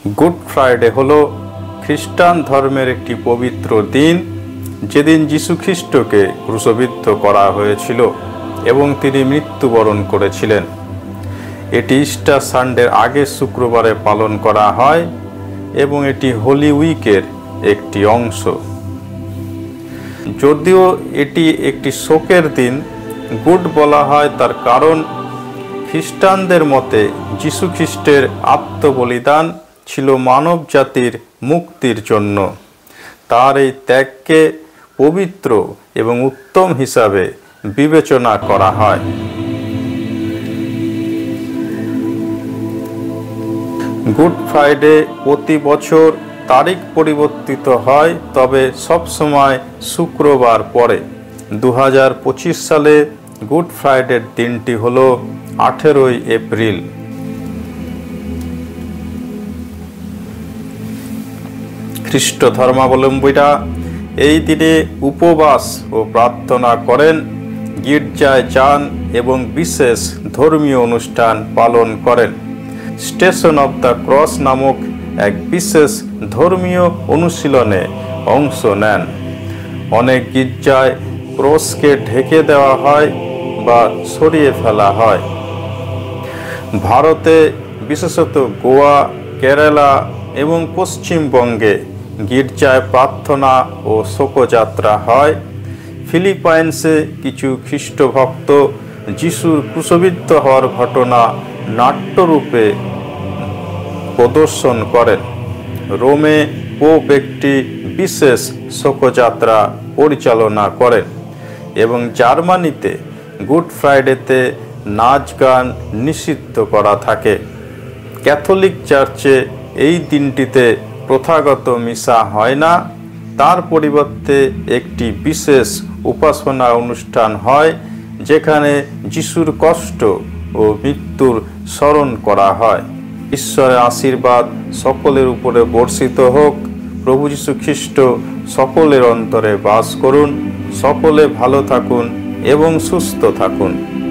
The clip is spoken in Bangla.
গুড ফ্রাইডে হলো খ্রিস্টান ধর্মের একটি পবিত্র দিন, যেদিন যীশু খ্রিস্টকে ক্রুশবিদ্ধ করা হয়েছিল এবং তিনি মৃত্যুবরণ করেছিলেন। এটি ইস্টার সানডের আগের শুক্রবারে পালন করা হয় এবং এটি হোলি উইকের একটি অংশ। যদিও এটি একটি শোকের দিন, গুড বলা হয় তার কারণ খ্রিস্টানদের মতে যীশু খ্রিস্টের আত্মবলিদান ছিল মানব জাতির মুক্তির জন্য। তার এই ত্যাগকে পবিত্র এবং উত্তম হিসাবে বিবেচনা করা হয়। গুড ফ্রাইডে প্রতি বছর তারিখ পরিবর্তিত হয়, তবে সবসময় শুক্রবার পরে। 2025 সালে গুড ফ্রাইডের দিনটি হল 18 এপ্রিল। খ্রিস্ট ধর্মাবলম্বীরা এই দিনে উপবাস ও প্রার্থনা করেন, গির্জায় যান এবং বিশেষ ধর্মীয় অনুষ্ঠান পালন করেন। স্টেশন অব দ্য ক্রস নামক এক বিশেষ ধর্মীয় অনুশীলনে অংশ নেন। অনেক গির্জায় ক্রসকে ঢেকে দেওয়া হয় বা সরিয়ে ফেলা হয়। ভারতে বিশেষত গোয়া, কেরালা এবং পশ্চিমবঙ্গে গির্জায় প্রার্থনা ও শোকযাত্রা হয়। ফিলিপাইন্সে কিছু খ্রিস্টভক্ত যিশুর ক্রুশবিদ্ধ হওয়ার ঘটনা নাট্যরূপে প্রদর্শন করেন। রোমে পোপ একটি বিশেষ শোকযাত্রা পরিচালনা করেন এবং জার্মানিতে গুড ফ্রাইডেতে নাচ গান নিষিদ্ধ করা থাকে। ক্যাথলিক চার্চে এই দিনটিতে প্রথাগত মিশা হয় না, তার পরিবর্তে একটি বিশেষ উপাসনা অনুষ্ঠান হয় যেখানে যিশুর কষ্ট ও মৃত্যুর স্মরণ করা হয়। ঈশ্বরের আশীর্বাদ সকলের উপরে বর্ষিত হোক। প্রভু যীশু খ্রিস্ট সকলের অন্তরে বাস করুন। সকলে ভালো থাকুন এবং সুস্থ থাকুন।